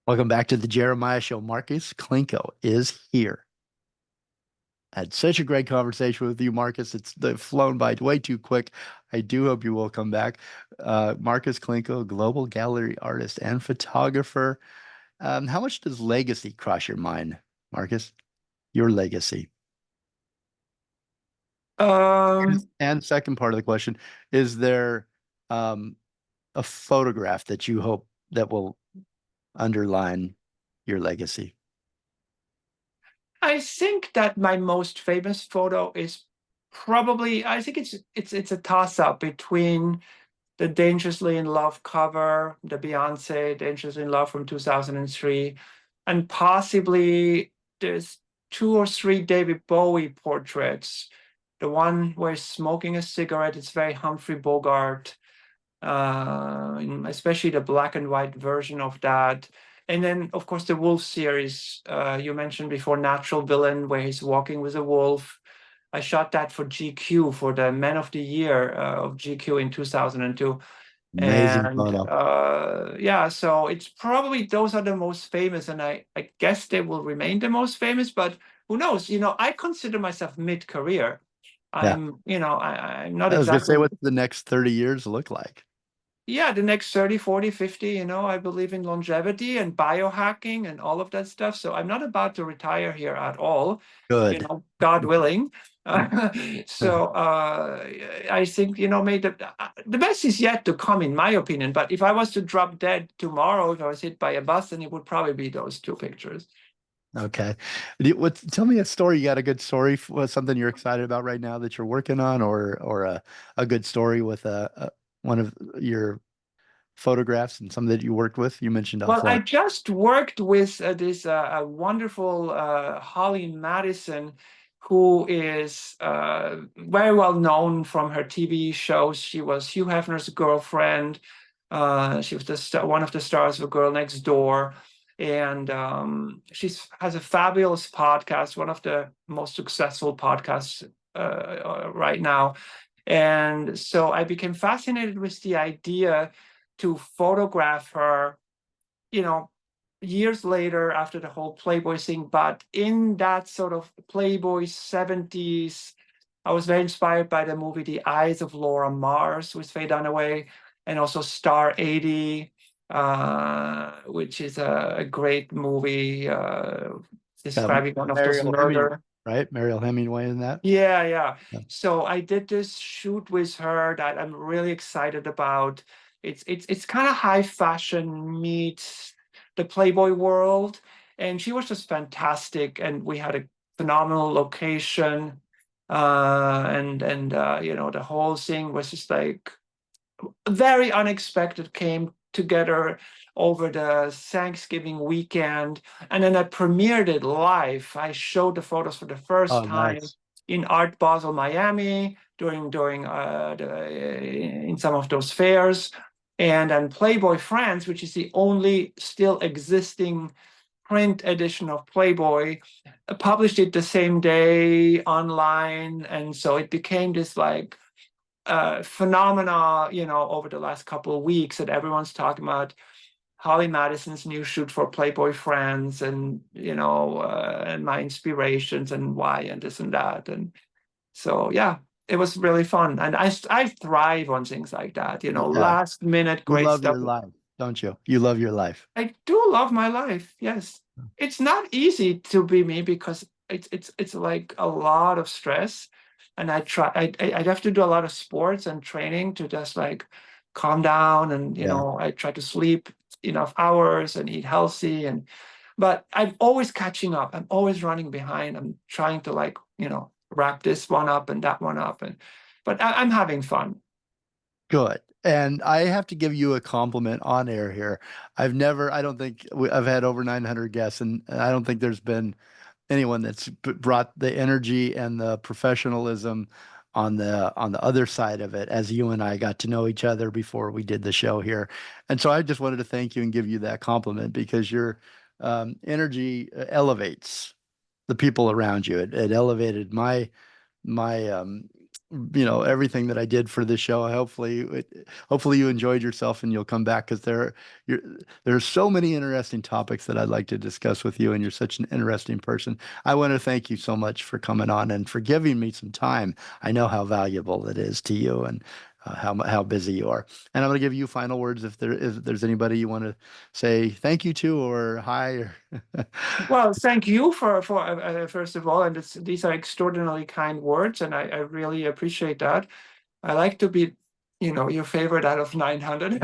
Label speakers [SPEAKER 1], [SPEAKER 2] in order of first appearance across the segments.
[SPEAKER 1] Welcome back to the Jeremiah Show. Markus Klinko is here. I had such a great conversation with you, Markus. They've flown by way too quick. I do hope you will come back. Markus Klinko, global gallery artist and photographer. How much does legacy cross your mind, Markus? Your legacy.
[SPEAKER 2] Um,
[SPEAKER 1] And second part of the question, is there um, a photograph that you hope that will underline your legacy?
[SPEAKER 2] I think that my most famous photo is probably, I think it's a toss-up between the Dangerously in Love cover, the Beyonce Dangerously in Love from 2003, and possibly there's two or three David Bowie portraits. The one where he's smoking a cigarette, it's very Humphrey Bogart, especially the black and white version of that. And then, of course, the Wolf series you mentioned before, Natural Villain, where he's walking with a wolf. I shot that for GQ for the Man of the Year of GQ in 2002.
[SPEAKER 1] Amazing
[SPEAKER 2] And
[SPEAKER 1] photo.
[SPEAKER 2] yeah, so it's probably those are the most famous, and I guess they will remain the most famous, but who knows? I consider myself mid-career.
[SPEAKER 1] Yeah.
[SPEAKER 2] I'm not
[SPEAKER 1] I was gonna say,
[SPEAKER 2] exactly.
[SPEAKER 1] what's the next 30 years look like?
[SPEAKER 2] Yeah, the next 30, 40, 50, I believe in longevity and biohacking and all of that stuff. So I'm not about to retire here at all,
[SPEAKER 1] Good.
[SPEAKER 2] God willing. So I think, the best is yet to come, in my opinion. But if I was to drop dead tomorrow, if I was hit by a bus, then it would probably be those two pictures.
[SPEAKER 1] Okay. Tell me a story. You got a good story for something you're excited about right now that you're working on, or a good story with one of your photographs and some that you worked with. You mentioned
[SPEAKER 2] Well, I
[SPEAKER 1] offline.
[SPEAKER 2] just worked with this wonderful Holly Madison, who is very well known from her TV shows. She was Hugh Hefner's girlfriend. She was one of the stars of Girl Next Door. And she has a fabulous podcast, one of the most successful podcasts right now. And so I became fascinated with the idea to photograph her, you know, years later after the whole Playboy thing, but in that sort of Playboy 70s, I was very inspired by the movie The Eyes of Laura Mars with Faye Dunaway, and also Star 80, which is a great movie describing one of those
[SPEAKER 1] Mariel Hemingway,
[SPEAKER 2] murder.
[SPEAKER 1] right? Mariel Hemingway in that.
[SPEAKER 2] Yeah, yeah.
[SPEAKER 1] Yeah.
[SPEAKER 2] So I did this shoot with her that I'm really excited about. It's kind of high fashion meets the Playboy world, and she was just fantastic. And we had a phenomenal location, and the whole thing was just like very unexpected. Came together over the Thanksgiving weekend, and then I premiered it live. I showed the photos for the first
[SPEAKER 1] Oh,
[SPEAKER 2] time
[SPEAKER 1] nice.
[SPEAKER 2] in Art Basel, Miami, during in some of those fairs, and then Playboy France, which is the only still existing print edition of Playboy, published it the same day online, and so it became this like phenomena, over the last couple of weeks that everyone's talking about Holly Madison's new shoot for Playboy France, and and my inspirations and why and this and that. And so yeah, it was really fun, and I thrive on things like that,
[SPEAKER 1] Yeah.
[SPEAKER 2] last minute
[SPEAKER 1] You
[SPEAKER 2] great
[SPEAKER 1] love
[SPEAKER 2] stuff.
[SPEAKER 1] your life, don't you? You love your life.
[SPEAKER 2] I do love my life. Yes, it's not easy to be me because it's like a lot of stress, and I'd have to do a lot of sports and training to just like calm down, and
[SPEAKER 1] Yeah.
[SPEAKER 2] I try to sleep enough hours and eat healthy, and but I'm always catching up. I'm always running behind. I'm trying to like wrap this one up and that one up, and but I'm having fun.
[SPEAKER 1] Good. And I have to give you a compliment on air here. I don't think I've had over 900 guests, and I don't think there's been anyone that's brought the energy and the professionalism on the other side of it as you and I got to know each other before we did the show here. And so I just wanted to thank you and give you that compliment because your energy elevates the people around you. It elevated my everything that I did for this show. Hopefully you enjoyed yourself and you'll come back because you're, there's so many interesting topics that I'd like to discuss with you, and you're such an interesting person. I want to thank you so much for coming on and for giving me some time. I know how valuable it is to you and how busy you are. And I'm going to give you final words if there's anybody you want to say thank you to or hi.
[SPEAKER 2] Well, thank you for first of all, and these are extraordinarily kind words, and I really appreciate that. I like to be, your favorite out of 900.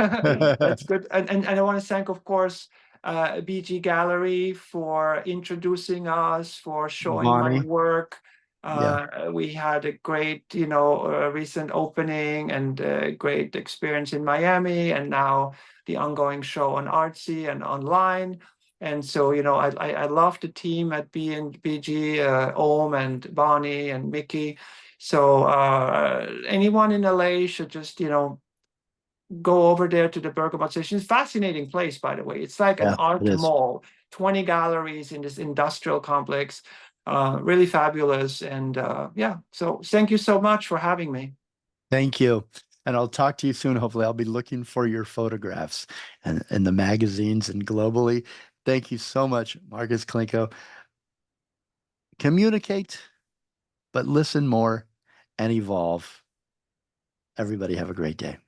[SPEAKER 2] That's good. And I want to thank, of course, BG Gallery for introducing us, for showing my
[SPEAKER 1] Bonnie.
[SPEAKER 2] work.
[SPEAKER 1] Yeah.
[SPEAKER 2] We had a great, recent opening and a great experience in Miami, and now the ongoing show on Artsy and online. And so, I love the team at BG, Om and Bonnie and Mickey. So anyone in LA should just, go over there to the Bergamo Station. It's a fascinating place, by the way. It's like an
[SPEAKER 1] Yeah, it
[SPEAKER 2] art
[SPEAKER 1] is.
[SPEAKER 2] mall, 20 galleries in this industrial complex. Really fabulous. And yeah, so thank you so much for having me.
[SPEAKER 1] Thank you. And I'll talk to you soon. Hopefully, I'll be looking for your photographs and in the magazines and globally. Thank you so much, Markus Klinko. Communicate, but listen more and evolve. Everybody have a great day.